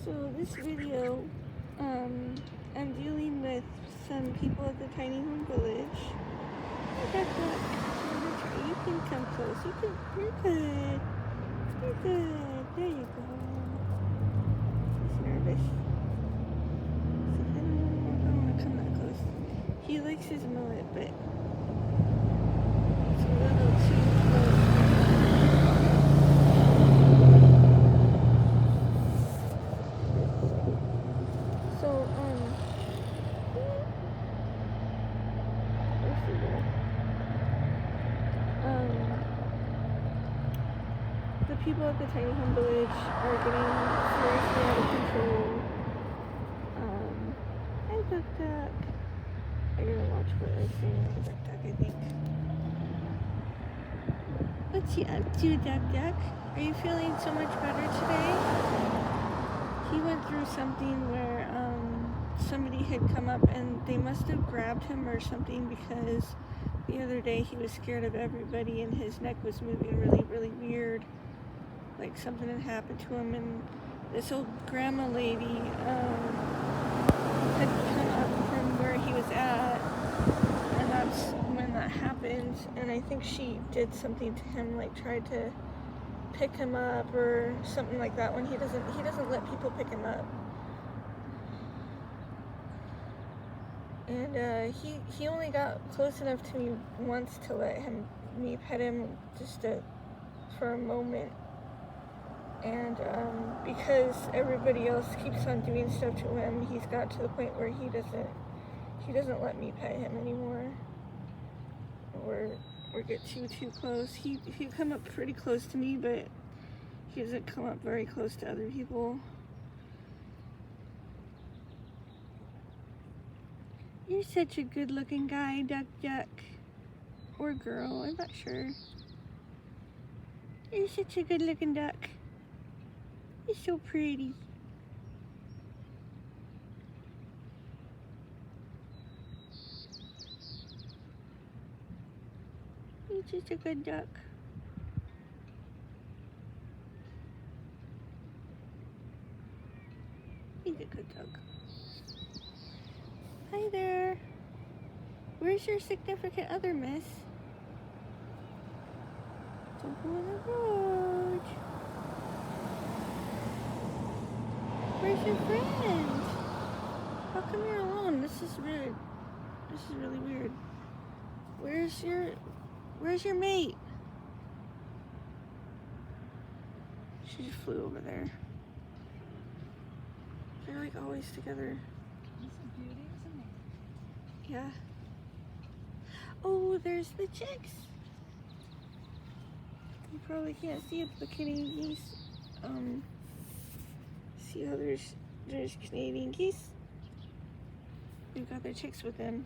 So this video, I'm dealing with some people at the tiny home village. You can come close. You're good. You're good. There you go. He's nervous. I don't want to come that close. He likes his mullet, but it's a little too close. So, let's see here. The people at the tiny home village are getting seriously out of control. Hi, Duck Duck. I gotta watch what I say on Duck Duck, I think. What's he up to, Duck Duck? Are you feeling so much better today? He went through something where, somebody had come up and they must have grabbed him or something, because the other day he was scared of everybody and his neck was moving really, really weird. Like something had happened to him, and this old grandma lady had come up from where he was at, and that's when that happened. And I think she did something to him, like tried to pick him up or something like that, when he doesn't let people pick him up. And he only got close enough to me once to let me pet him just for a moment. And because everybody else keeps on doing stuff to him, he's got to the point where he doesn't let me pet him anymore, or get too close. He come up pretty close to me, but he doesn't come up very close to other people. You're such a good-looking guy, Duck Duck. Or girl, I'm not sure. You're such a good-looking duck. You're so pretty. You're just a good duck. He's a good duck. Hi there. Where's your significant other, miss? Don't go on the road. Where's your friend? How come you're alone? This is weird. This is really weird. Where's your mate? She just flew over there. They're like always together. Yeah. Oh, there's the chicks. You probably can't see it, but Canadian geese. See how there's Canadian geese? They've got their chicks with them.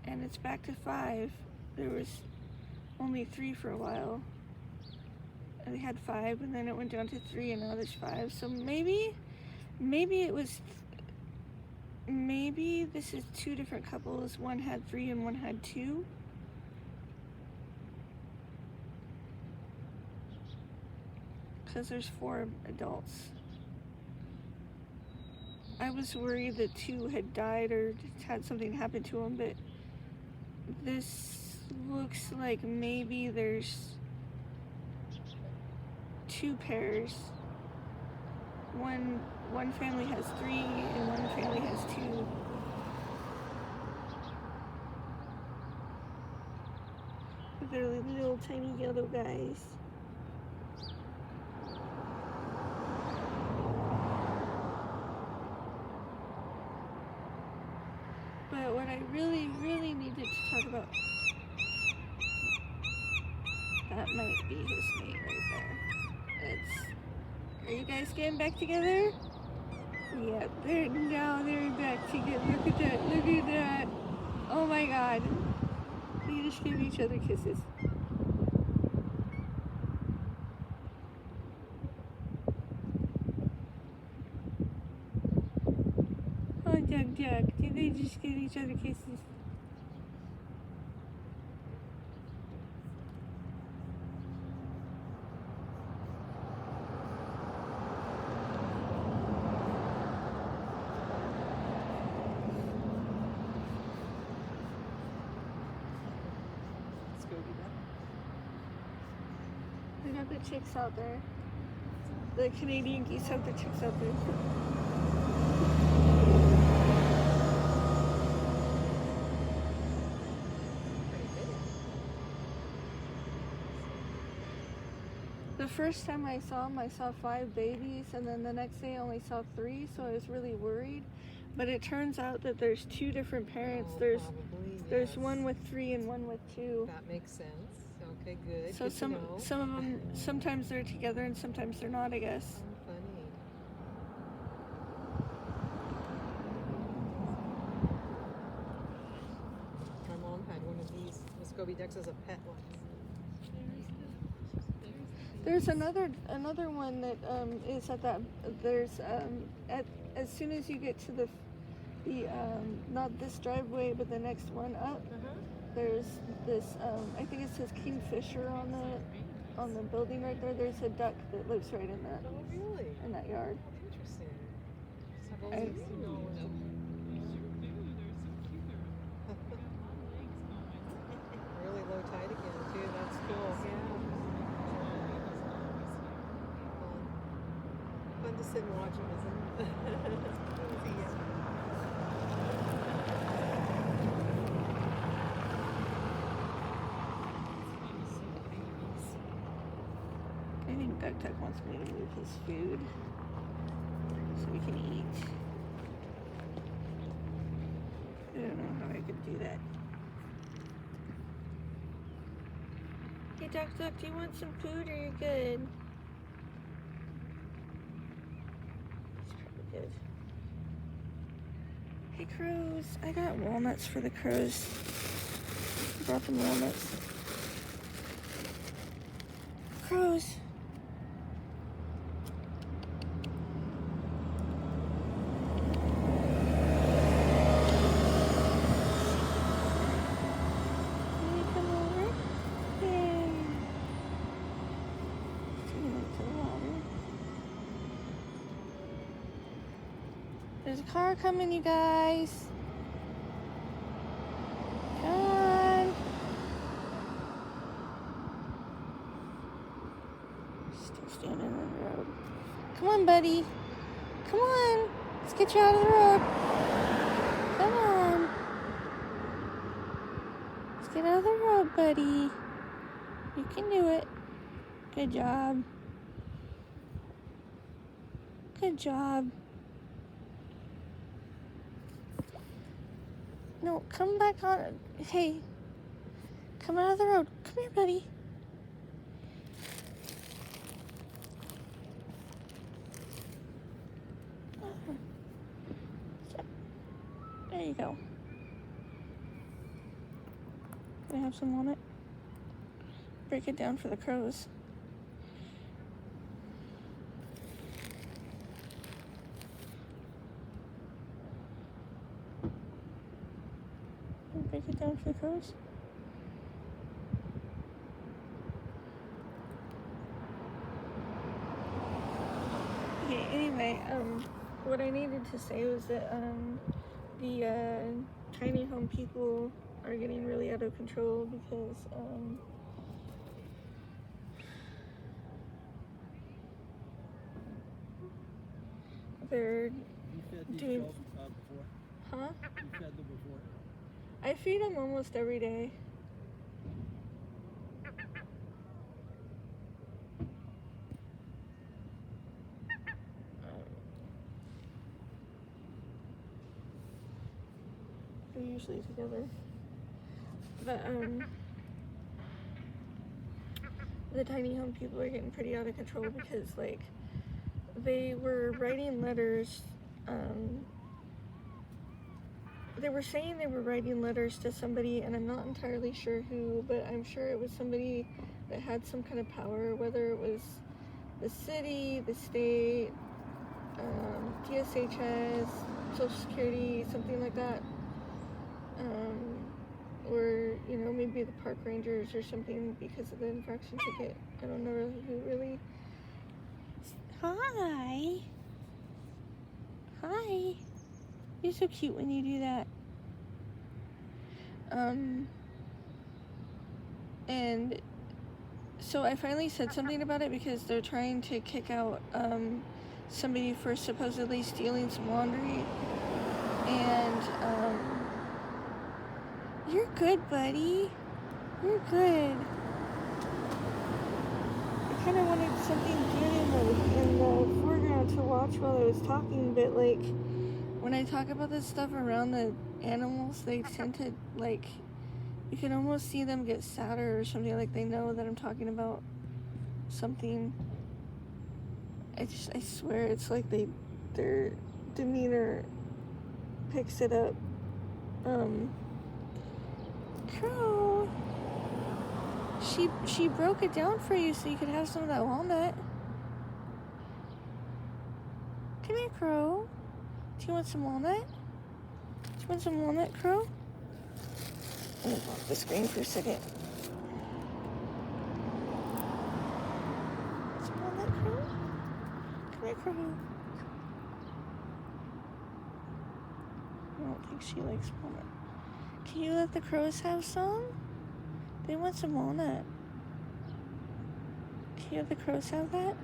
And it's back to 5. There was only 3 for a while. And they had 5, and then it went down to 3, and now there's 5. So maybe it was... Maybe this is 2 different couples. One had 3 and one had 2. Because there's 4 adults. I was worried that 2 had died or had something happen to them, but this looks like maybe there's 2 pairs. One family has 3 and one family has 2. They're little tiny yellow guys. But what I really, really needed to talk about, that might be his mate right there. Are you guys getting back together? Yeah, now they're back together. Look at that, look at that. Oh my God. They just give each other kisses. Oh, Duck Duck, did they just give each other kisses? have the chicks out there. The Canadian geese have the chicks out there. The first time I saw them, I saw 5 babies, and then the next day I only saw 3, so I was really worried. But it turns out that there's 2 different parents. There's one with 3 and one with 2. That makes sense. Okay, good. So some of them, sometimes they're together and sometimes they're not, I guess. Oh, funny. My mom had one of these Muscovy ducks as a pet once. There's another one that is at that. There's as soon as you get to the not this driveway but the next one up, there's this I think it says Kingfisher on the building right there. There's a duck that lives right in that. Oh, really? In that yard. Interesting. Really low tide again too. That's cool. Yeah. Fun to sit and watch them, isn't it? I think Duck Duck wants me to move his food so we can eat. I don't know how I could do that. Hey Duck Duck, do you want some food or are you good? Good. Hey crows, I got walnuts for the crows. I brought them walnuts. Crows. Can you come over? Yay. To the water. There's a car coming, you guys. Come on. Still standing on the road. Come on, buddy. Come on. Let's get you out of the road. Come on. Let's get out of the road, buddy. You can do it. Good job. Good job. No, come back on. Hey, come out of the road. Come here, buddy. There you go. Can I have some walnut? Break it down for the crows. Break it down for the crows. Okay, anyway, what I needed to say was that the tiny home people are getting really out of control because they're doing. Before? Huh? You fed them before? I feed them almost every day. They're usually together. But the tiny home people are getting pretty out of control because like they were writing letters. They were saying they were writing letters to somebody, and I'm not entirely sure who, but I'm sure it was somebody that had some kind of power, whether it was the city, the state, DSHS, Social Security, something like that. Or, you know, maybe the park rangers or something because of the infraction ticket. I don't know who really. Hi. Hi. You're so cute when you do that. And so I finally said something about it because they're trying to kick out somebody for supposedly stealing some laundry. And you're good, buddy. You're good. I kind of wanted something good in the foreground to watch while I was talking, but like when I talk about this stuff around the animals, they tend to like, you can almost see them get sadder or something, like they know that I'm talking about something. I swear it's like their demeanor picks it up. Crow, she broke it down for you so you could have some of that walnut. Come here, Crow. Do you want some walnut? Do you want some walnut, Crow? Let me pop the screen for a second. Some walnut, Crow? Come here, Crow. I don't think she likes walnut. Can you let the crows have some? They want some walnut. Can you let the crows have that?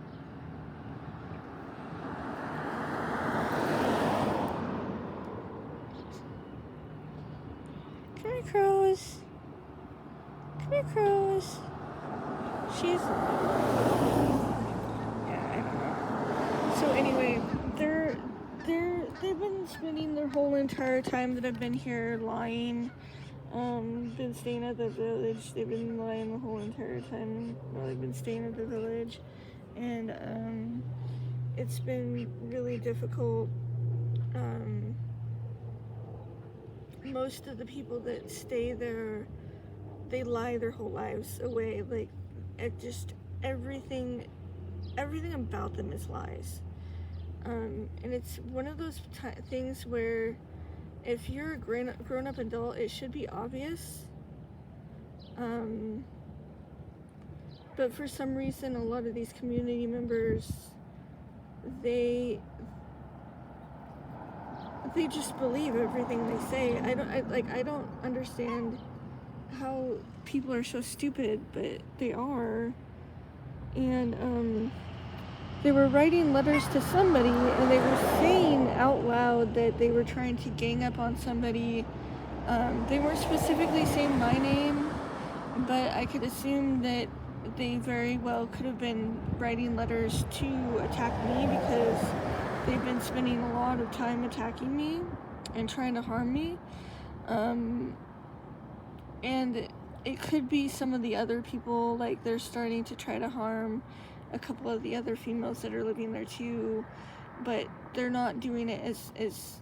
Come here, crows. Come here, crows. She's... yeah, I don't know. So anyway, they've been spending their whole entire time that I've been here lying. Been staying at the village. They've been lying the whole entire time while I've been staying at the village. And it's been really difficult. Most of the people that stay there, they lie their whole lives away. Like, it just everything about them is lies. And it's one of those things where if you're a grown-up adult, it should be obvious. But for some reason, a lot of these community members, they just believe everything they say. I don't understand how people are so stupid, but they are. And they were writing letters to somebody, and they were saying out loud that they were trying to gang up on somebody. They weren't specifically saying my name, but I could assume that they very well could have been writing letters to attack me because they've been spending a lot of time attacking me and trying to harm me. And it could be some of the other people, like they're starting to try to harm a couple of the other females that are living there too, but they're not doing it as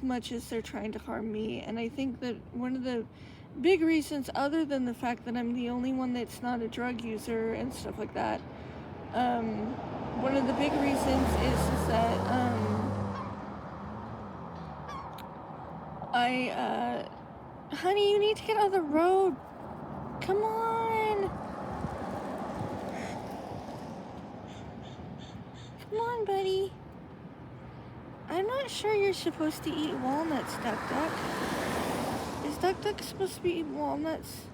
much as they're trying to harm me. And I think that one of the big reasons, other than the fact that I'm the only one that's not a drug user and stuff like that, one of the big reasons is that honey, you need to get out of the road. Come on. Come on, buddy. I'm not sure you're supposed to eat walnuts, Duck Duck. Is Duck Duck supposed to be eating walnuts?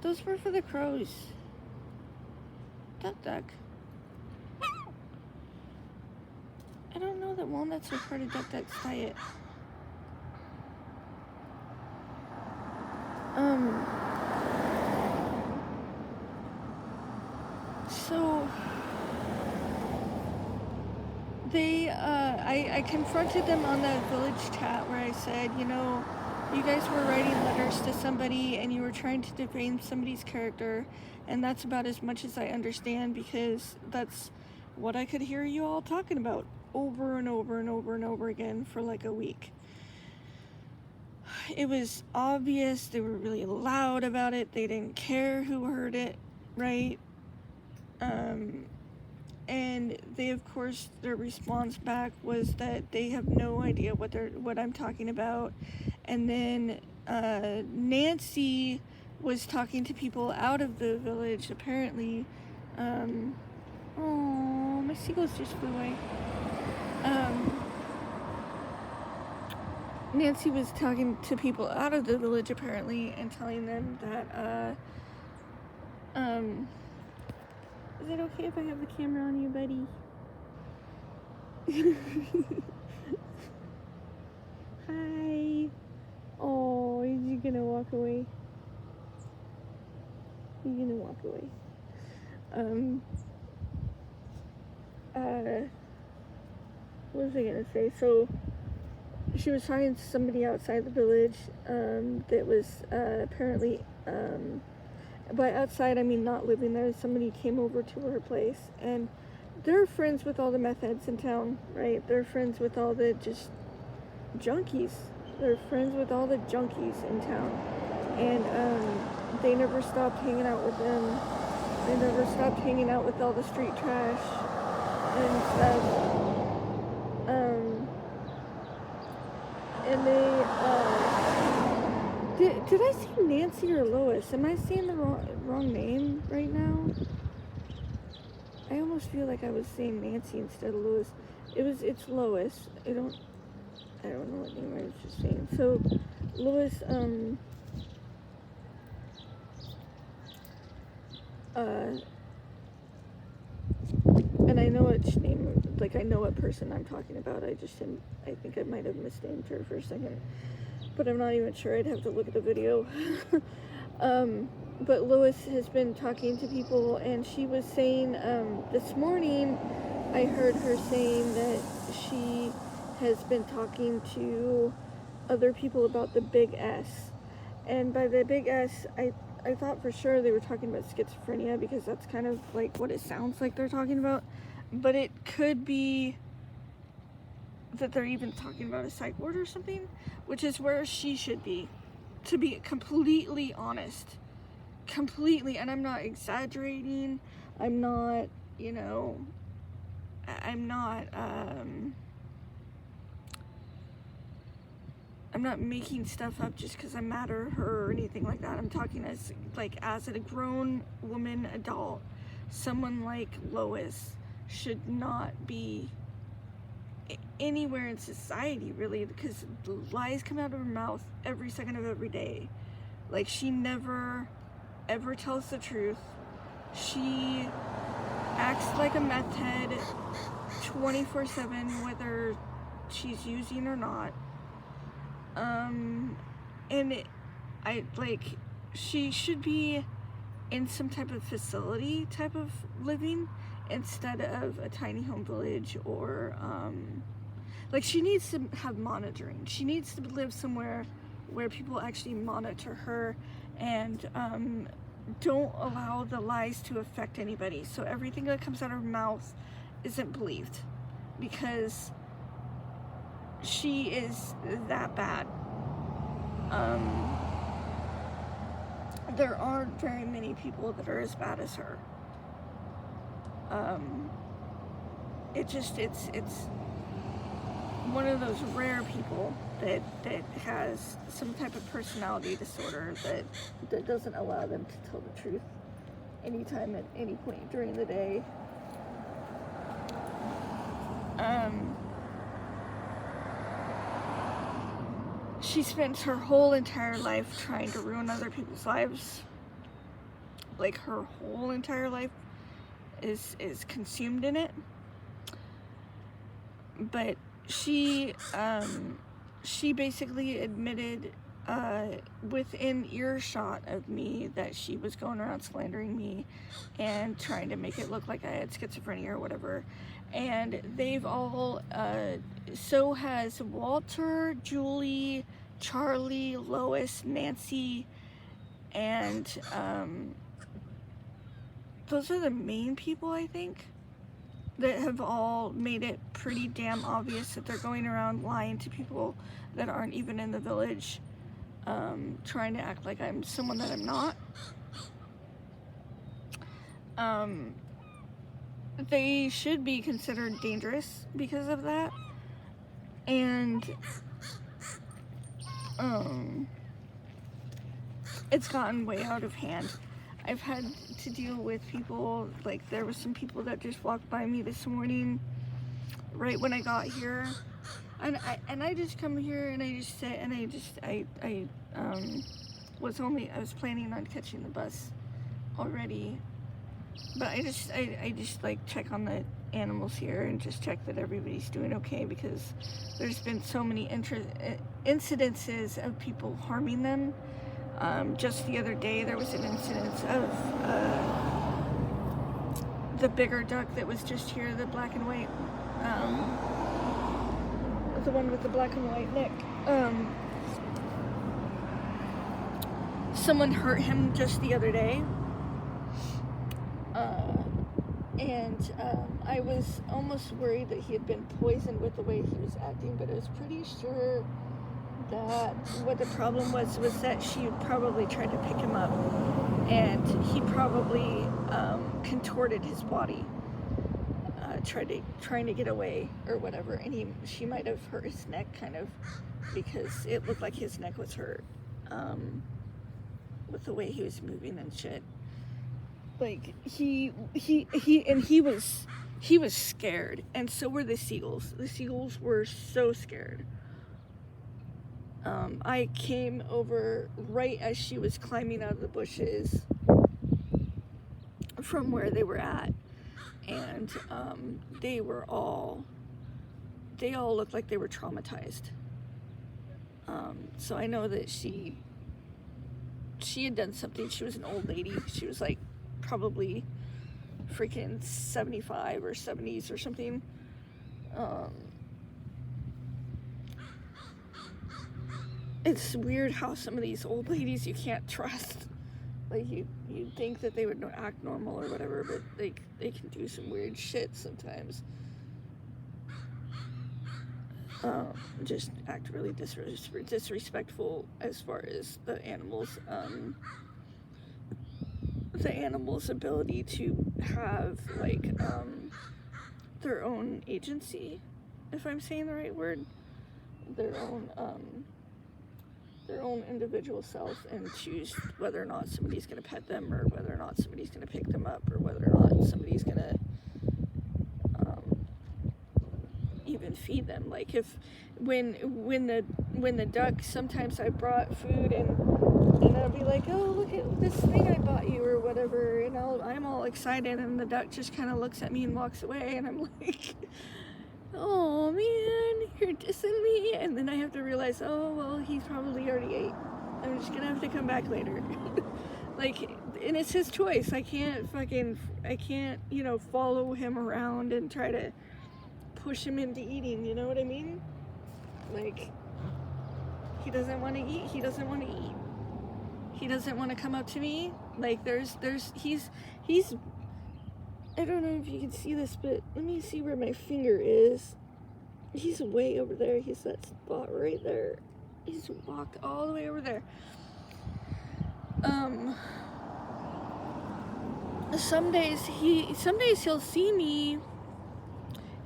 Those were for the crows. Duck Duck. I don't know that walnuts are part of Duck Duck's diet. So they, I confronted them on the village chat where I said, you know, you guys were writing letters to somebody and you were trying to defame somebody's character, and that's about as much as I understand, because that's what I could hear you all talking about over and over and over and over again for like a week. It was obvious. They were really loud about it. They didn't care who heard it, right? And they, of course, their response back was that they have no idea what I'm talking about. And then Nancy was talking to people out of the village, apparently. Oh, my seagulls just flew away. Nancy was talking to people out of the village, apparently, and telling them that Is it okay if I have the camera on you, buddy? Hi. Oh, is you gonna walk away? You're gonna walk away. What was I gonna say? So, she was talking to somebody outside the village, that was, apparently, by outside I mean not living there. Somebody came over to her place, and they're friends with all the meth heads in town, right? They're friends with all the just junkies. They're friends with all the junkies in town. And, they never stopped hanging out with them. They never stopped hanging out with all the street trash and stuff. And they, did I say Nancy or Lois? Am I saying the wrong name right now? I almost feel like I was saying Nancy instead of Lois. It's Lois. I don't know what name I was just saying. So, Lois, and I know which name, like I know what person I'm talking about. I think I might have misnamed her for a second, but I'm not even sure. I'd have to look at the video. But Lois has been talking to people, and she was saying, this morning, I heard her saying that she has been talking to other people about the big S. And by the big S, I thought for sure they were talking about schizophrenia, because that's kind of like what it sounds like they're talking about. But it could be that they're even talking about a psych ward or something, which is where she should be, to be completely honest. Completely, and I'm not exaggerating. I'm not, I'm not making stuff up just because I'm mad at her or anything like that. I'm talking as a grown woman, adult, someone like Lois should not be anywhere in society, really, because lies come out of her mouth every second of every day. Like, she never ever tells the truth. She acts like a meth head 24/7, whether she's using or not. She should be in some type of facility type of living instead of a tiny home village, or she needs to have monitoring. She needs to live somewhere where people actually monitor her and don't allow the lies to affect anybody. So everything that comes out of her mouth isn't believed, because she is that bad. There aren't very many people that are as bad as her. It's one of those rare people that has some type of personality disorder that doesn't allow them to tell the truth anytime at any point during the day. She spends her whole entire life trying to ruin other people's lives. Like, her whole entire life is consumed in it. But she basically admitted within earshot of me that she was going around slandering me and trying to make it look like I had schizophrenia or whatever. And they've all, so has Walter, Julie, Charlie, Lois, Nancy, and those are the main people, I think, that have all made it pretty damn obvious that they're going around lying to people that aren't even in the village, trying to act like I'm someone that I'm not. They should be considered dangerous because of that. And it's gotten way out of hand. I've had to deal with people, like there was some people that just walked by me this morning right when I got here, and I just come here and I just sit and I was planning on catching the bus already. But I just like check on the animals here and just check that everybody's doing okay, because there's been so many incidences of people harming them. Just the other day there was an incident of the bigger duck that was just here, the black and white, the one with the black and white neck. Someone hurt him just the other day. And I was almost worried that he had been poisoned with the way he was acting, but I was pretty sure that what the problem was that she probably tried to pick him up, and he probably contorted his body, trying to get away or whatever, and she might have hurt his neck kind of, because it looked like his neck was hurt with the way he was moving and shit. Like he was scared, and so were the seagulls. The seagulls were so scared. I came over right as she was climbing out of the bushes from where they were at, and they all looked like they were traumatized. So I know that she had done something. She was an old lady. She was like probably freaking 75 or 70s or something. It's weird how some of these old ladies you can't trust. Like you'd think that they would act normal or whatever, but they can do some weird shit sometimes. Just act really disrespectful as far as the animals. The animals' ability to have like their own agency, if I'm saying the right word, their own individual self, and choose whether or not somebody's gonna pet them, or whether or not somebody's gonna pick them up, or whether or not somebody's gonna even feed them. Like when the duck, sometimes I brought food and I'll be like, oh, look at this thing I bought you or whatever, and I'm all excited, and the duck just kind of looks at me and walks away, and I'm like, oh man, you're dissing me. And then I have to realize, oh well, he's probably already ate. I'm just gonna have to come back later. Like, and it's his choice. I can't follow him around and try to push him into eating, you know what I mean? Like, he doesn't want to eat. He doesn't want to eat. He doesn't want to come up to me. Like, he's I don't know if you can see this, but let me see where my finger is. He's way over there. He's that spot right there. He's walked all the way over there. Some days he'll see me.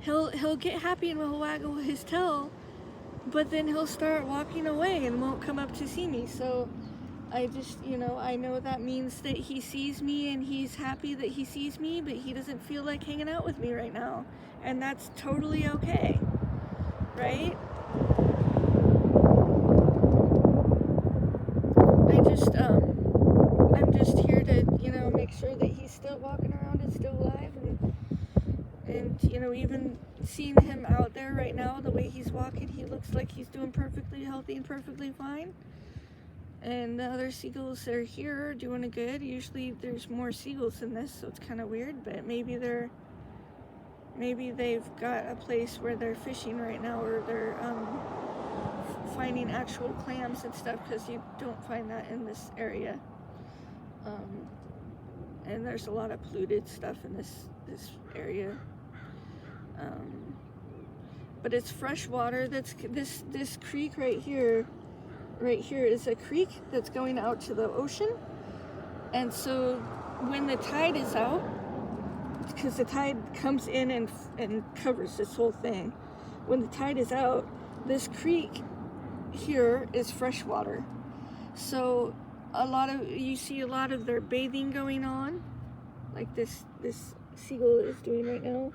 He'll get happy and he'll waggle his tail, but then he'll start walking away and won't come up to see me. So I just, I know that means that he sees me and he's happy that he sees me, but he doesn't feel like hanging out with me right now. And that's totally okay, right? I'm just here to, make sure that he's still walking around and still alive, and even seeing him out there right now, the way he's walking, he looks like he's doing perfectly healthy and perfectly fine. And the other seagulls that are here are doing good. Usually there's more seagulls in this, so it's kind of weird, but maybe they've got a place where they're fishing right now, or they're finding actual clams and stuff, because you don't find that in this area. And there's a lot of polluted stuff in this area. But it's fresh water. That's this creek right here is a creek that's going out to the ocean. And so when the tide is out, because the tide comes in and covers this whole thing, when the tide is out, this creek here is fresh water. So you see a lot of their bathing going on, like this seagull is doing right now.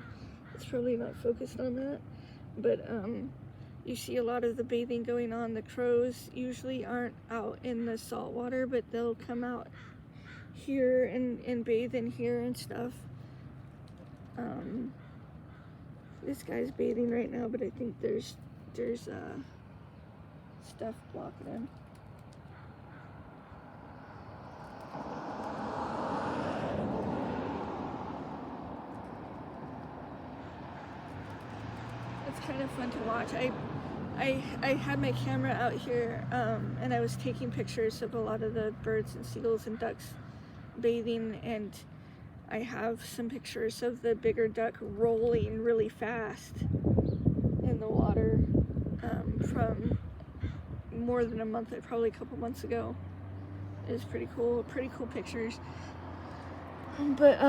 It's probably not focused on that, but you see a lot of the bathing going on. The crows usually aren't out in the salt water, but they'll come out here and bathe in here and stuff. This guy's bathing right now, but I think there's stuff blocking him. It's kind of fun to watch. I had my camera out here, and I was taking pictures of a lot of the birds and seagulls and ducks bathing, and I have some pictures of the bigger duck rolling really fast in the water from more than a month, probably a couple months ago. It was pretty cool pictures. But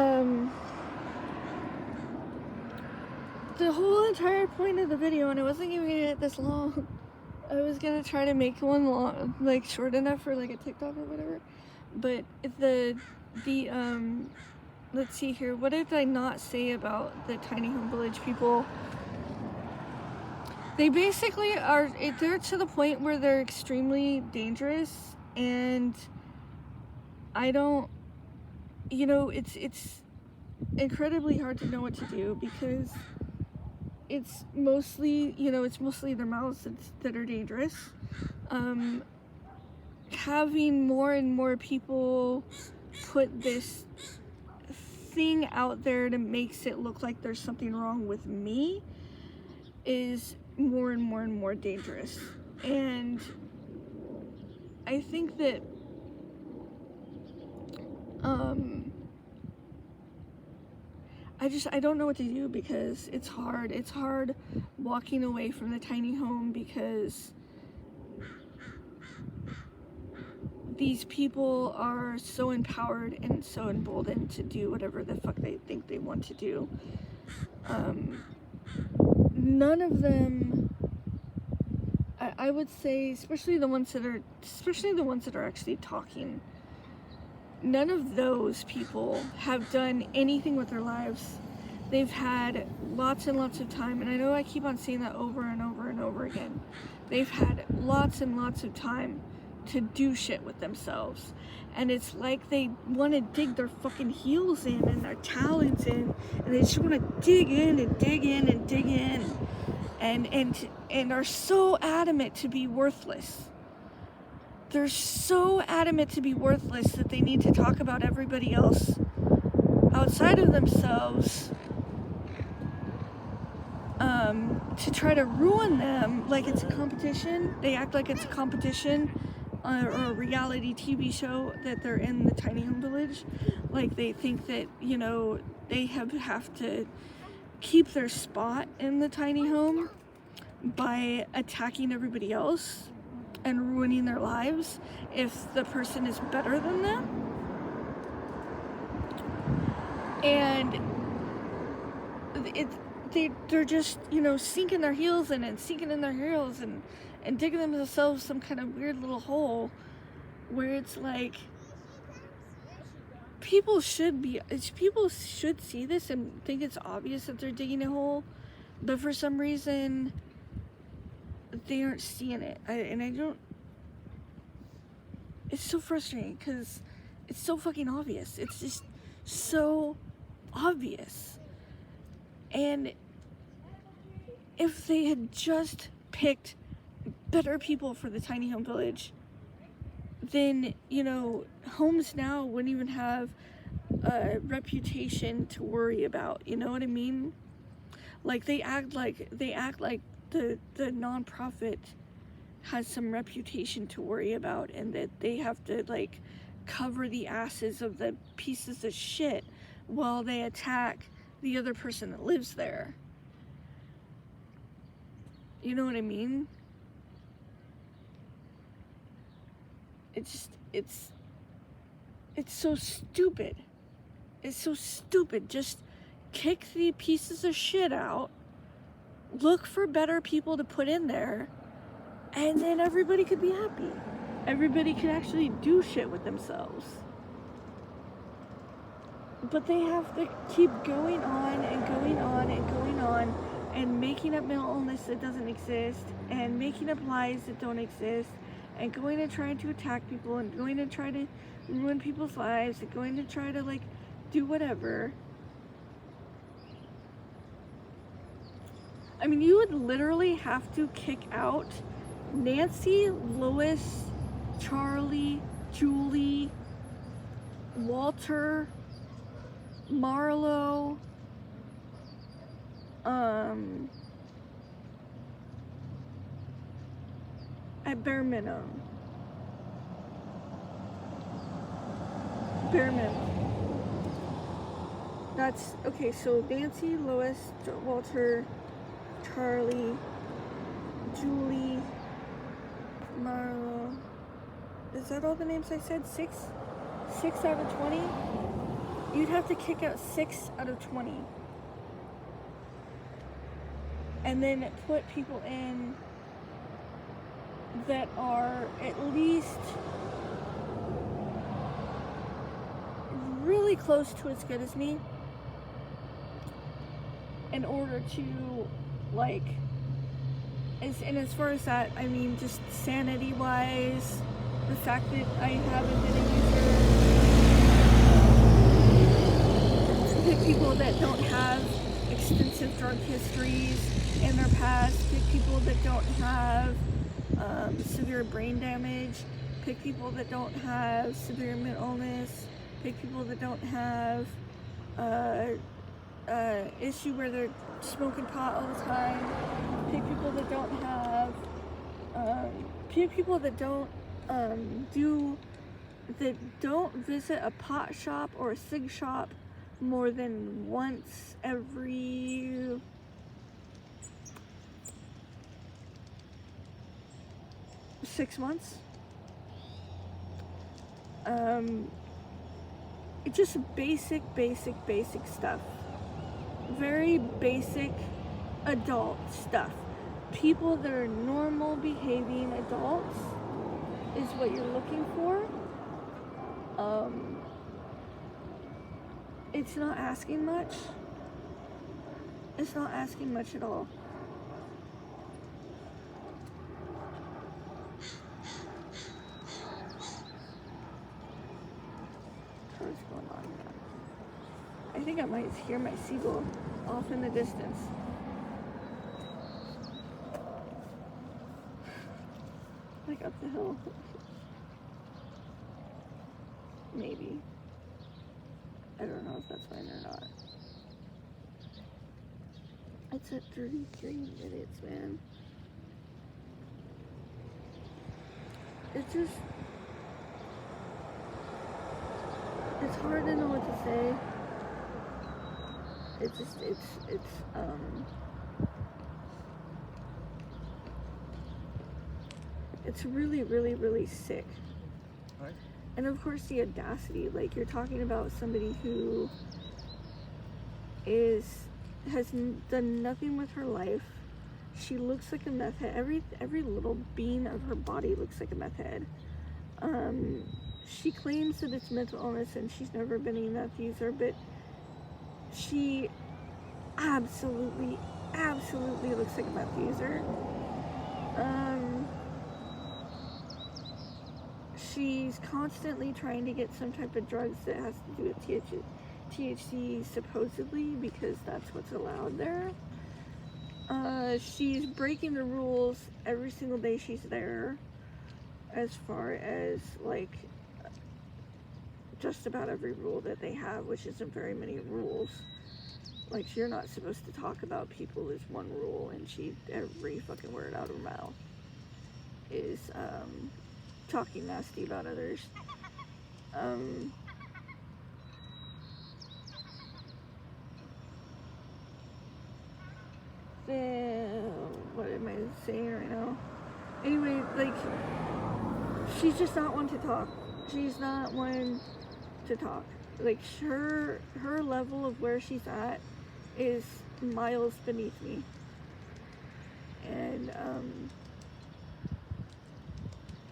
the whole entire point of the video, and I wasn't even gonna get this long, I was gonna try to make one long, like short enough for like a TikTok or whatever, but the let's see here, what did I not say about the tiny home village people? They basically are, they're to the point where they're extremely dangerous, and I don't, you know, it's incredibly hard to know what to do, because it's mostly, you know, it's mostly their mouths that are dangerous. Having more and more people put this thing out there that makes it look like there's something wrong with me is more and more and more dangerous. And I think that I don't know what to do, because it's hard walking away from the tiny home, because these people are so empowered and so emboldened to do whatever the fuck they think they want to do. None of them, I would say, especially the ones that are actually talking, none of those people have done anything with their lives. They've had lots and lots of time, and I know I keep on saying that over and over and over again. They've had lots and lots of time to do shit with themselves, and it's like they want to dig their fucking heels in and their talons in, and they just want to dig in and dig in and dig in, and are so adamant to be worthless. They're so adamant to be worthless that they need to talk about everybody else outside of themselves, to try to ruin them, like it's a competition. They act like it's a competition, or a reality TV show that they're in the tiny home village. Like they think that, you know, they have to keep their spot in the tiny home by attacking everybody else and ruining their lives if the person is better than them. And they're just, you know, sinking their heels in and digging themselves some kind of weird little hole where it's like people should see this and think it's obvious that they're digging a hole, but for some reason they aren't seeing it. It's so frustrating, because it's so fucking obvious. It's just so obvious. And if they had just picked better people for the tiny home village, then, you know, homes now wouldn't even have a reputation to worry about. You know what I mean? Like they act like the nonprofit has some reputation to worry about, and that they have to like cover the asses of the pieces of shit while they attack the other person that lives there. You know what I mean? It's so stupid. It's so stupid. Just kick the pieces of shit out, look for better people to put in there, and then everybody could be happy. Everybody could actually do shit with themselves. But they have to keep going on and going on and going on, and making up mental illness that doesn't exist, and making up lies that don't exist, and going to try to attack people and going to try to ruin people's lives and going to try to like do whatever. I mean, you would literally have to kick out Nancy, Lois, Charlie, Julie, Walter, Marlo, at bare minimum. Bare minimum. That's, okay, so Nancy, Lois, Walter, Charlie, Julie, Marlo. Is that all the names I said? 6? 6 out of 20? You'd have to kick out 6 out of 20. And then put people in that are at least really close to as good as me in order to, like, as far as that, I mean, just sanity wise, the fact that I haven't been a user, pick people that don't have extensive drug histories in their past, pick people that don't have severe brain damage, pick people that don't have severe mental illness, pick people that don't have issue where they're smoking pot all the time, pick people that don't have pick people that don't don't visit a pot shop or a cig shop more than once every 6 months. It's just basic stuff. Very basic adult stuff. People that are normal behaving adults is what you're looking for. It's not asking much. It's not asking much at all. What's going on here? I think I might hear my seagull off in the distance. Like up the hill. Maybe. I don't know if that's fine or not. It's at 33 minutes, man. It's just... it's hard to know what to say. It's just, it's really sick. Right. And of course the audacity, like you're talking about somebody who has done nothing with her life. She looks like a meth head. Every little bean of her body looks like a meth head. She claims that it's mental illness and she's never been a meth user, but she absolutely looks like a meth user. She's constantly trying to get some type of drugs that has to do with THC supposedly, because that's what's allowed there. She's breaking the rules every single day she's there, as far as like just about every rule that they have, which isn't very many rules. Like, you're not supposed to talk about people is one rule, and every fucking word out of her mouth is talking nasty about others. What am I saying right now? Anyway, like, she's just not one to talk. She's not one to talk. Like, her level of where she's at is miles beneath me. And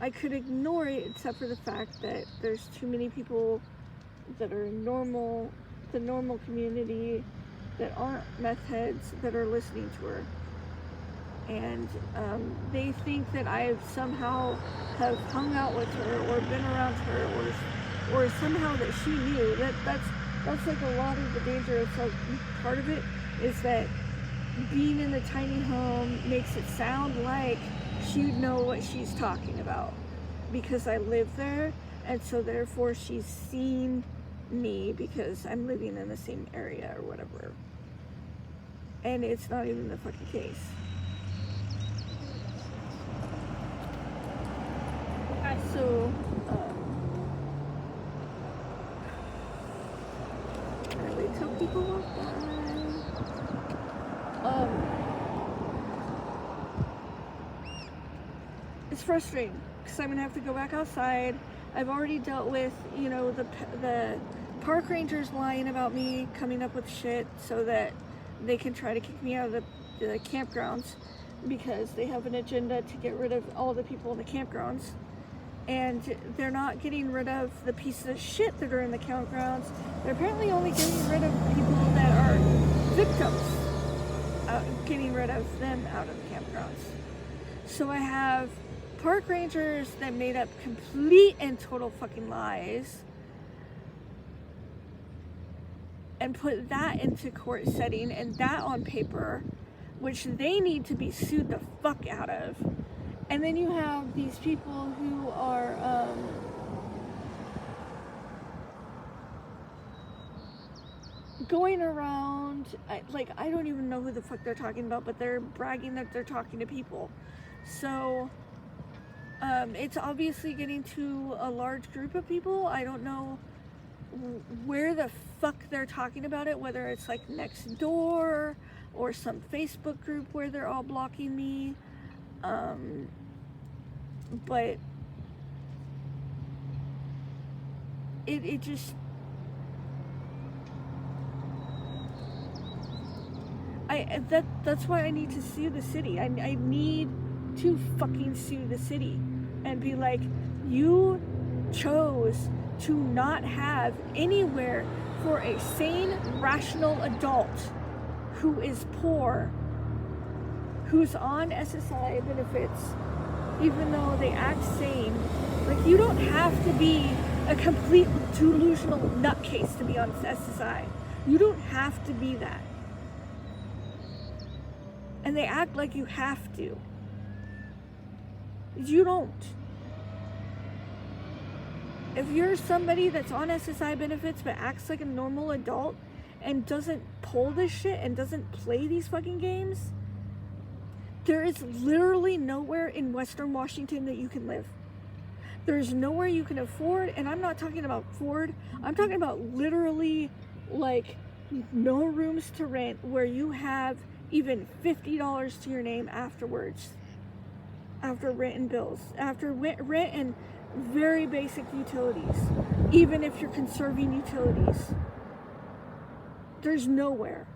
I could ignore it except for the fact that there's too many people that are normal, the normal community, that aren't meth heads, that are listening to her. and they think that I somehow have hung out with her or been around her or somehow that she knew. That's like a lot of the danger. It's like part of it is that being in the tiny home makes it sound like she'd know what she's talking about because I live there, and so therefore she's seen me because I'm living in the same area or whatever. And it's not even the fucking case. So, I wait till people walk by. It's frustrating because I'm gonna have to go back outside. I've already dealt with, you know, the park rangers lying about me, coming up with shit so that they can try to kick me out of the campgrounds because they have an agenda to get rid of all the people in the campgrounds. And they're not getting rid of the pieces of shit that are in the campgrounds. They're apparently only getting rid of people that are victims, getting rid of them out of the campgrounds. So I have park rangers that made up complete and total fucking lies and put that into court setting and that on paper, which they need to be sued the fuck out of. And then you have these people who are going around, I don't even know who the fuck they're talking about, but they're bragging that they're talking to people. So it's obviously getting to a large group of people. I don't know where the fuck they're talking about it, whether it's like next door or some Facebook group where they're all blocking me. But it just, that's why I need to sue the city. I need to fucking sue the city and be like, you chose to not have anywhere for a sane, rational adult who is poor, who's on SSI benefits, even though they act sane. Like, you don't have to be a complete delusional nutcase to be on SSI. You don't have to be that. And they act like you have to. You don't. If you're somebody that's on SSI benefits but acts like a normal adult and doesn't pull this shit and doesn't play these fucking games, there is literally nowhere in Western Washington that you can live. There's nowhere you can afford, and I'm not talking about Ford, I'm talking about literally like no rooms to rent where you have even $50 to your name afterwards, after rent and bills, after rent and very basic utilities, even if you're conserving utilities. There's nowhere.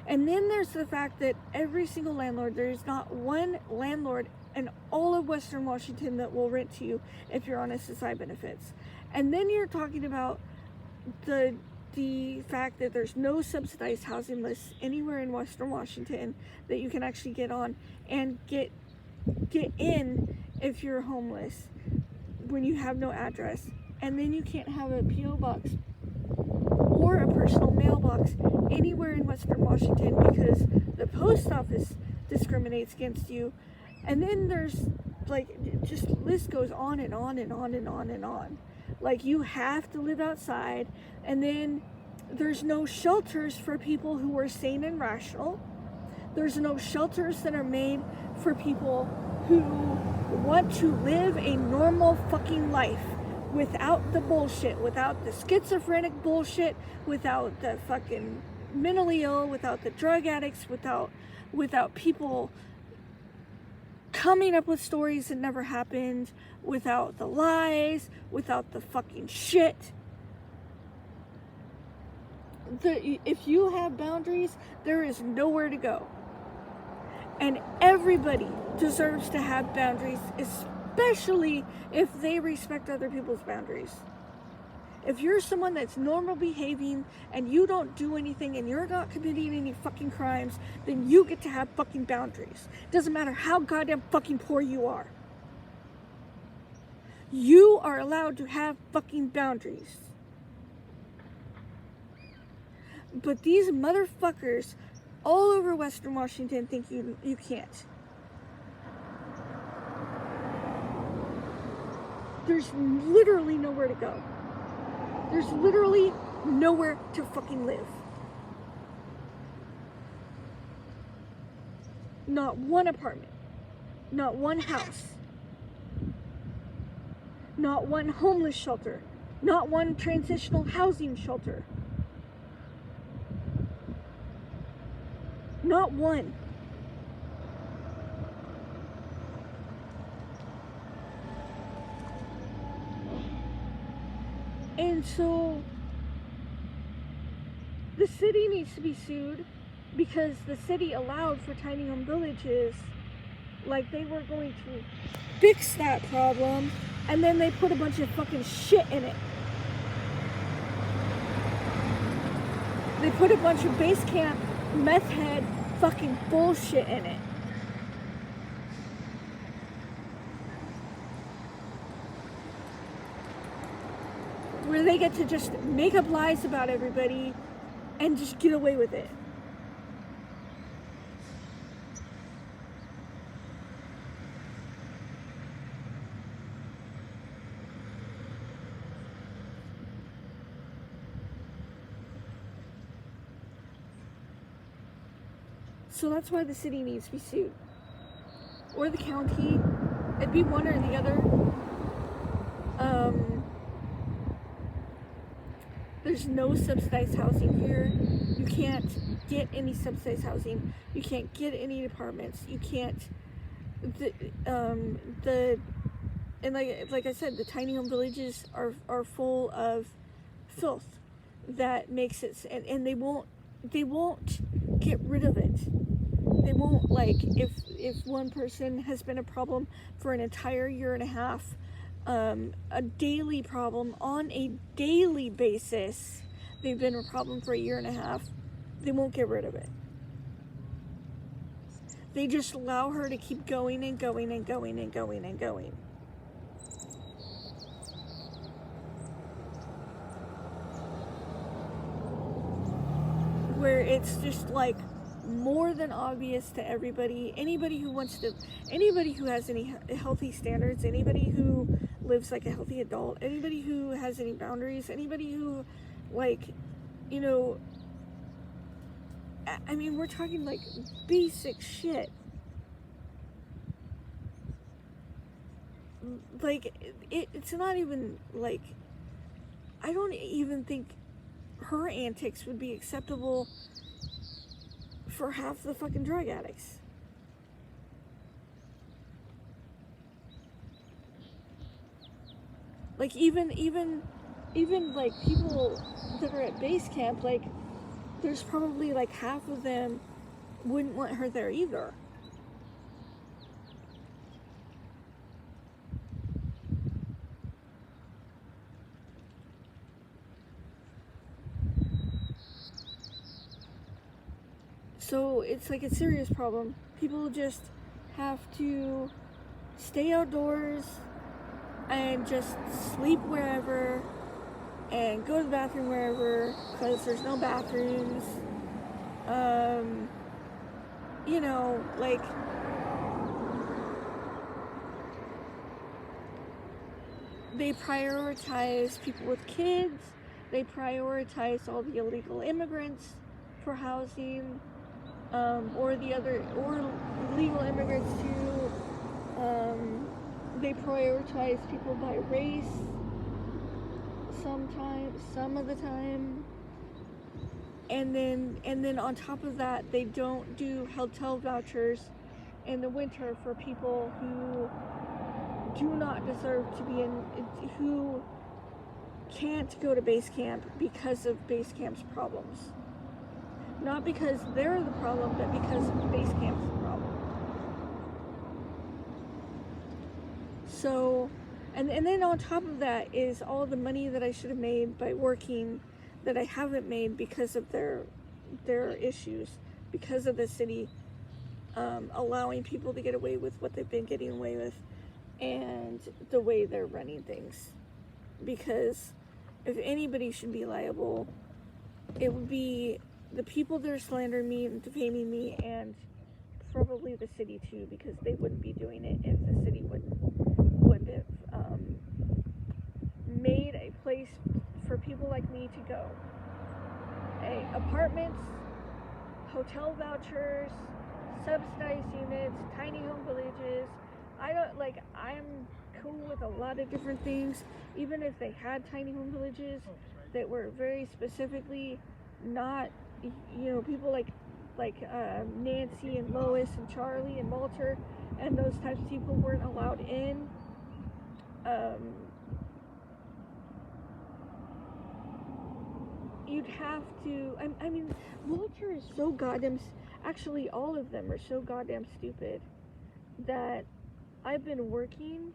And then there's the fact that every single landlord, there's not one landlord in all of Western Washington that will rent to you if you're on SSI benefits. And then you're talking about the fact that there's no subsidized housing lists anywhere in Western Washington that you can actually get on and get in if you're homeless when you have no address. And then you can't have a P.O. box or a personal mailbox anywhere in Western Washington because the post office discriminates against you. And then there's like, just list goes on and on and on and on and on. Like, you have to live outside, and then there's no shelters for people who are sane and rational. There's no shelters that are made for people who want to live a normal fucking life without the bullshit, without the schizophrenic bullshit, without the fucking mentally ill, without the drug addicts, without people coming up with stories that never happened, without the lies, without the fucking shit. If you have boundaries, there is nowhere to go. And everybody deserves to have boundaries, especially if they respect other people's boundaries. If you're someone that's normal behaving and you don't do anything and you're not committing any fucking crimes, then you get to have fucking boundaries. Doesn't matter how goddamn fucking poor you are. You are allowed to have fucking boundaries. But these motherfuckers all over Western Washington think you can't. There's literally nowhere to go. There's literally nowhere to fucking live. Not one apartment. Not one house. Not one homeless shelter. Not one transitional housing shelter. Not one. And so the city needs to be sued because the city allowed for tiny home villages, like they were going to fix that problem, and then they put a bunch of fucking shit in it. They put a bunch of base camp meth head fucking bullshit in it. Where they get to just make up lies about everybody and just get away with it. So that's why the city needs to be sued. Or the county. It'd be one or the other. There's no subsidized housing here. You can't get any subsidized housing. You can't get any apartments. You can't. And like I said, the tiny home villages are full of filth that makes it, and they won't get rid of it. They won't, like, if one person has been a problem for an entire year and a half, a daily problem on a daily basis, they've been a problem for a year and a half, they won't get rid of it. They just allow her to keep going and going and going and going and going. Where it's just like more than obvious to everybody. Anybody who has any healthy standards, anybody who lives like a healthy adult, anybody who has any boundaries, anybody who, like, you know, I mean, we're talking like basic shit. Like, it's not even like, I don't even think her antics would be acceptable for half the fucking drug addicts. Like, even like people that are at base camp, like, there's probably like half of them wouldn't want her there either. So it's like a serious problem. People just have to stay outdoors and just sleep wherever and go to the bathroom wherever, because there's no bathrooms. You know, like, they prioritize people with kids. They prioritize all the illegal immigrants for housing, or legal immigrants too. They prioritize people by race sometimes, some of the time. And then on top of that, they don't do hotel vouchers in the winter for people who do not deserve to be who can't go to base camp because of base camp's problems. Not because they're the problem, but because base camp's the problem. So, And then on top of that is all the money that I should have made by working that I haven't made because of their issues, because of the city allowing people to get away with what they've been getting away with, and the way they're running things. Because if anybody should be liable, it would be the people that are slandering me and defaming me, and probably the city too, because they wouldn't be doing it if the city wouldn't have made a place for people like me to go. Apartments, hotel vouchers, subsidized units, tiny home villages. I'm cool with a lot of different things, even if they had tiny home villages that were very specifically not, people like Nancy and Lois and Charlie and Walter and those types of people weren't allowed in. You'd have to, I mean, Walter is so goddamn, actually all of them are so goddamn stupid that I've been working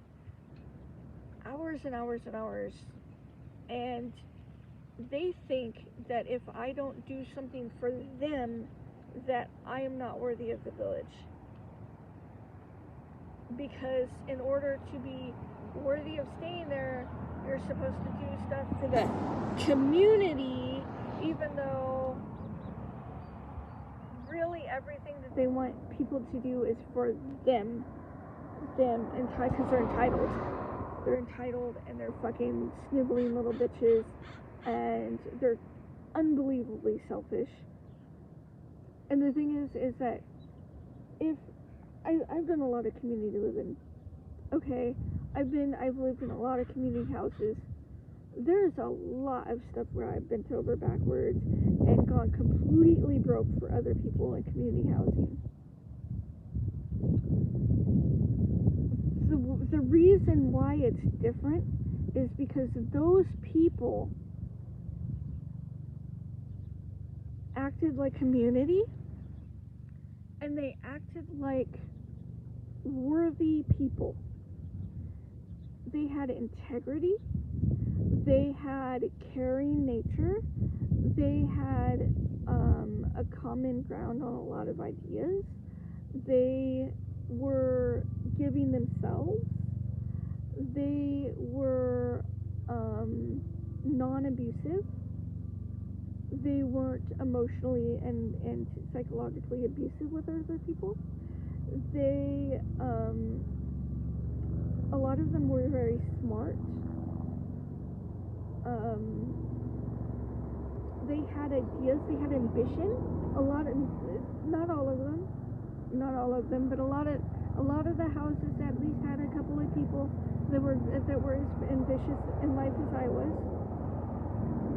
hours and hours and hours, and they think that if I don't do something for them, that I am not worthy of the village. Because in order to be worthy of staying there, you're supposed to do stuff for the community, even though really everything that they want people to do is for them, because they're entitled. They're entitled, and they're fucking sniveling little bitches, and they're unbelievably selfish. And the thing is that if I've done a lot of community living, okay, I've lived in a lot of community houses. There's a lot of stuff where I've bent over backwards and gone completely broke for other people in community housing. The reason why it's different is because those people acted like community, and they acted like worthy people. They had integrity, they had caring nature, they had a common ground on a lot of ideas, they were giving themselves, they were non-abusive, they weren't emotionally and psychologically abusive with other people. They, a lot of them were very smart. They had ideas, they had ambition. Not all of them, but a lot of the houses at least had a couple of people that were as ambitious in life as I was.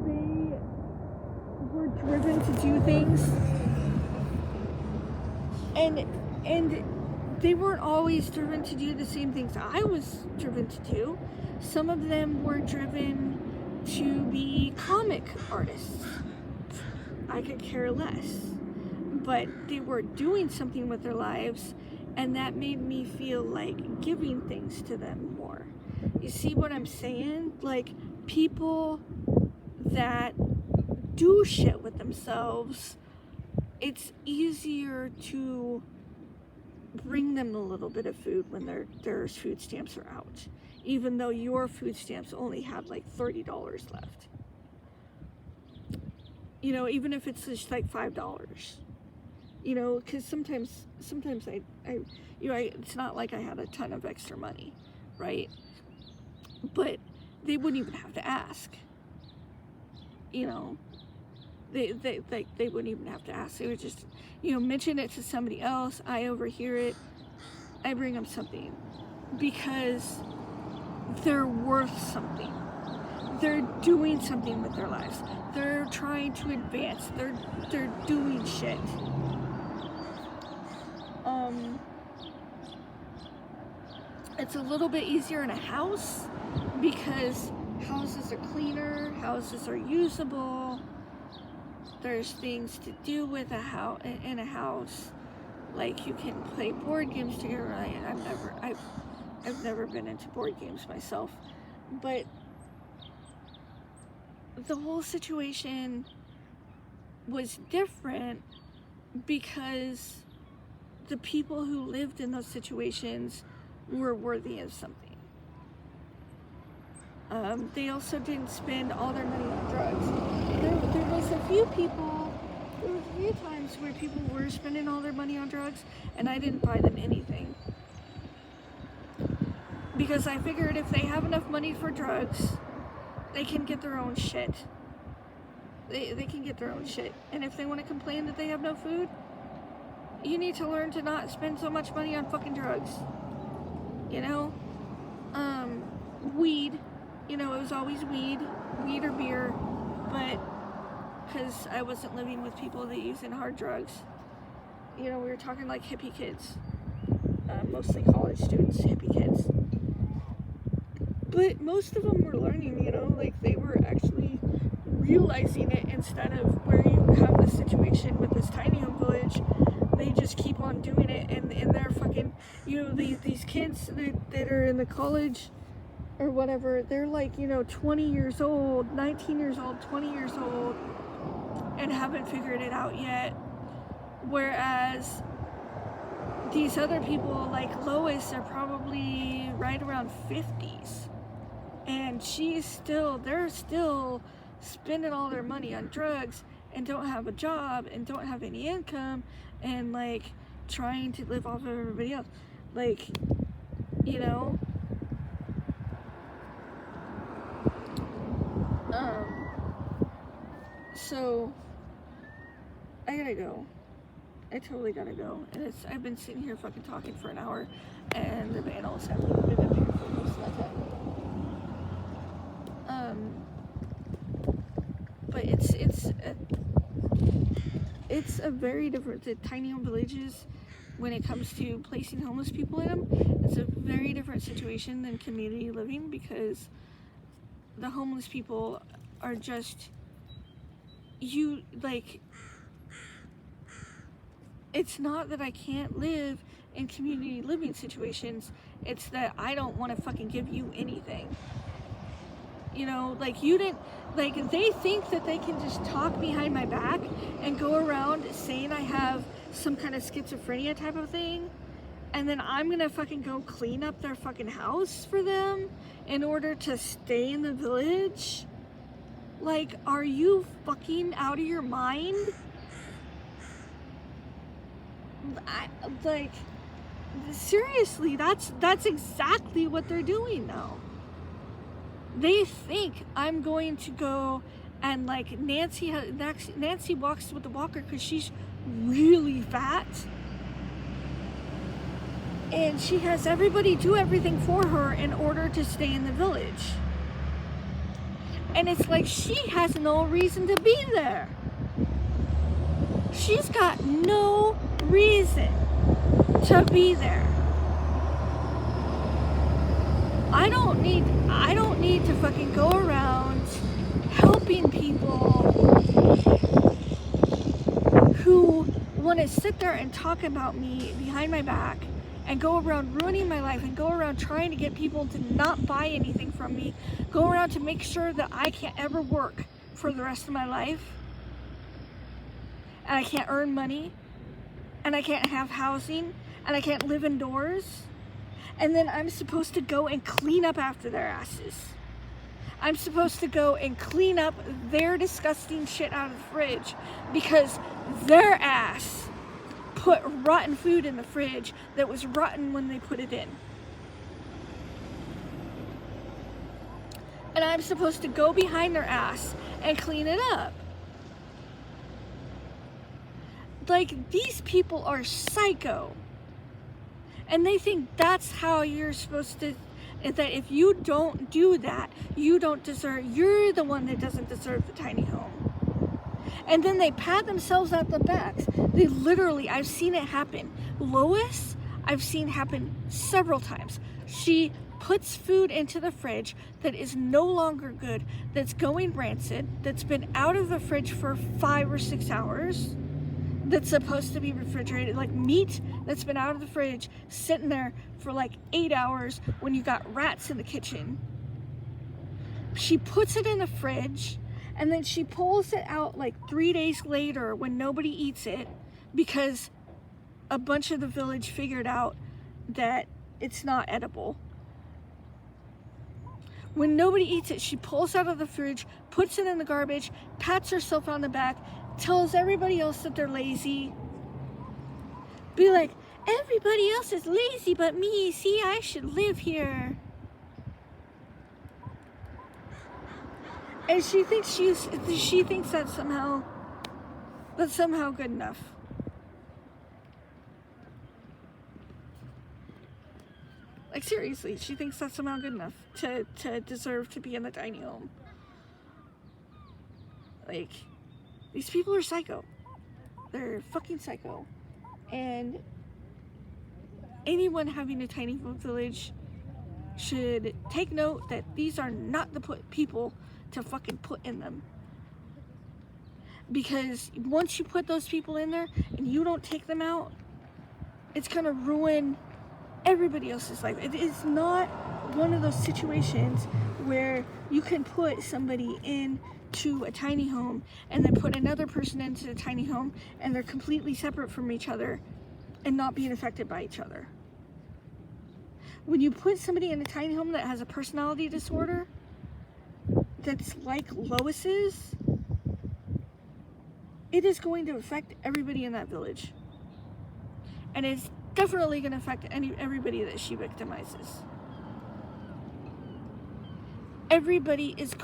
They were driven to do things, and they weren't always driven to do the same things I was driven to do. Some of them were driven to be comic artists. I could care less. But they were doing something with their lives, and that made me feel like giving things to them more. You see what I'm saying? Like, people that do shit with themselves, it's easier to bring them a little bit of food when their food stamps are out, even though your food stamps only had like $30 left. Even if it's just like $5. Because sometimes I it's not like I had a ton of extra money, right? But they wouldn't even have to ask. They wouldn't even have to ask. They would just, mention it to somebody else. I overhear it. I bring them something because they're worth something. They're doing something with their lives. They're trying to advance. They're doing shit. It's a little bit easier in a house because houses are cleaner, houses are usable. There's things to do with in a house, like you can play board games together. I've I've never been into board games myself, but the whole situation was different because the people who lived in those situations were worthy of something. They also didn't spend all their money on drugs. There was a few times where people were spending all their money on drugs, and I didn't buy them anything. Because I figured if they have enough money for drugs, they can get their own shit. They can get their own shit. And if they want to complain that they have no food, you need to learn to not spend so much money on fucking drugs. You know? Weed. You know, it was always weed or beer. But, because I wasn't living with people that using hard drugs. You know, we were talking like hippie kids. Mostly college students, hippie kids. But most of them were learning, you know, like they were actually realizing it instead of where you have this situation with this tiny home village. They just keep on doing it, and they're fucking, you know, these kids that are in the college or whatever, they're like, you know, 20 years old, 19 years old, 20 years old, and haven't figured it out yet. Whereas these other people like Lois are probably right around 50s. And they're still spending all their money on drugs and don't have a job and don't have any income and like trying to live off of everybody else. Like, you know, so I gotta go. I totally gotta go. And I've been sitting here fucking talking for an hour, and the vandals haven't been up here for most of that time. But it's a very different, the tiny home villages, when it comes to placing homeless people in them, it's a very different situation than community living, because the homeless people are just, it's not that I can't live in community living situations, it's that I don't want to fucking give you anything. You know, like they think that they can just talk behind my back and go around saying I have some kind of schizophrenia type of thing, and then I'm gonna fucking go clean up their fucking house for them in order to stay in the village. Like, are you fucking out of your mind? Seriously, that's exactly what they're doing now. They think I'm going to go and like Nancy walks with the walker because she's really fat, and she has everybody do everything for her in order to stay in the village. And it's like she has no reason to be there. She's got no reason to be there. I don't need to fucking go around helping people who want to sit there and talk about me behind my back and go around ruining my life and go around trying to get people to not buy anything from me, go around to make sure that I can't ever work for the rest of my life, and I can't earn money, and I can't have housing, and I can't live indoors. And then I'm supposed to go and clean up after their asses. I'm supposed to go and clean up their disgusting shit out of the fridge because their ass put rotten food in the fridge that was rotten when they put it in. And I'm supposed to go behind their ass and clean it up. Like, these people are psycho. And they think that's how you're supposed to, that if you don't do that, you're the one that doesn't deserve the tiny home. And then they pat themselves on the backs. They literally, I've seen it happen. Lois, I've seen happen several times. She puts food into the fridge that is no longer good, that's going rancid, that's been out of the fridge for 5 or 6 hours, that's supposed to be refrigerated, like meat that's been out of the fridge, sitting there for like 8 hours when you got rats in the kitchen. She puts it in the fridge, and then she pulls it out like 3 days later when nobody eats it, because a bunch of the village figured out that it's not edible. When nobody eats it, she pulls out of the fridge, puts it in the garbage, pats herself on the back, tells everybody else that they're lazy. Be like, everybody else is lazy but me. See, I should live here. And she thinks that's somehow good enough. Like, seriously, she thinks that's somehow good enough to deserve to be in the tiny home. Like, these people are psycho. They're fucking psycho. And anyone having a tiny home village should take note that these are not the people to fucking put in them. Because once you put those people in there and you don't take them out, it's gonna ruin everybody else's life. It is not one of those situations where you can put somebody into a tiny home and then put another person into the tiny home and they're completely separate from each other and not being affected by each other. When you put somebody in a tiny home that has a personality disorder that's like Lois's, it is going to affect everybody in that village. And it's definitely going to affect everybody that she victimizes. Everybody is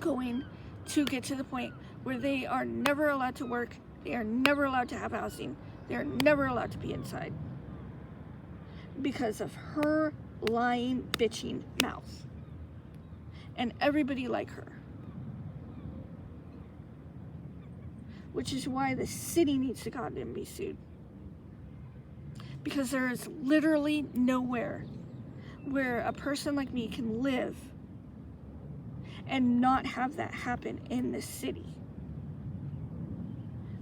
going to get to the point where they are never allowed to work, they are never allowed to have housing, they are never allowed to be inside. Because of her lying, bitching mouth. And everybody like her. Which is why the city needs to goddamn be sued. Because there is literally nowhere where a person like me can live and not have that happen in the city.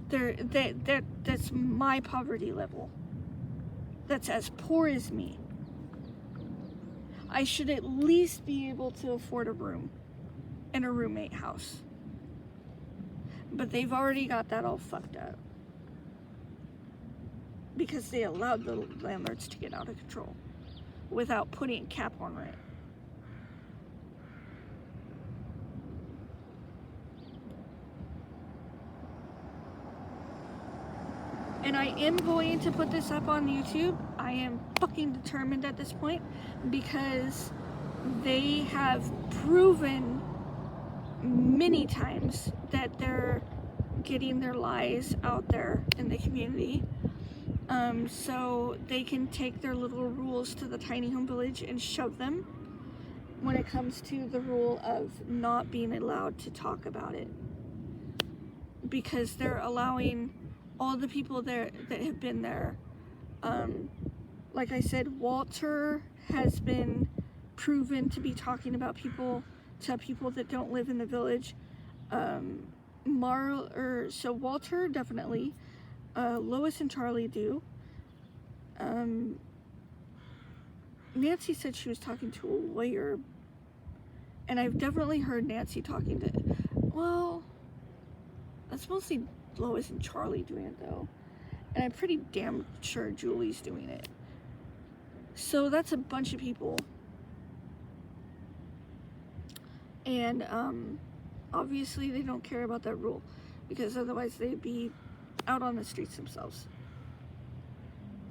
That's my poverty level. That's as poor as me. I should at least be able to afford a room in a roommate house. But they've already got that all fucked up. Because they allowed the landlords to get out of control without putting a cap on rent. And I am going to put this up on YouTube. I am fucking determined at this point because they have proven many times that they're getting their lies out there in the community. So they can take their little rules to the tiny home village and shove them when it comes to the rule of not being allowed to talk about it. Because they're allowing all the people there that have been there. Like I said, Walter has been proven to be talking about people to people that don't live in the village. So Walter definitely. Lois and Charlie do. Nancy said she was talking to a lawyer, and I've definitely heard Nancy talking to, well, that's mostly Lois and Charlie doing it though, and I'm pretty damn sure Julie's doing it. So that's a bunch of people. And obviously they don't care about that rule, because otherwise they'd be out on the streets themselves.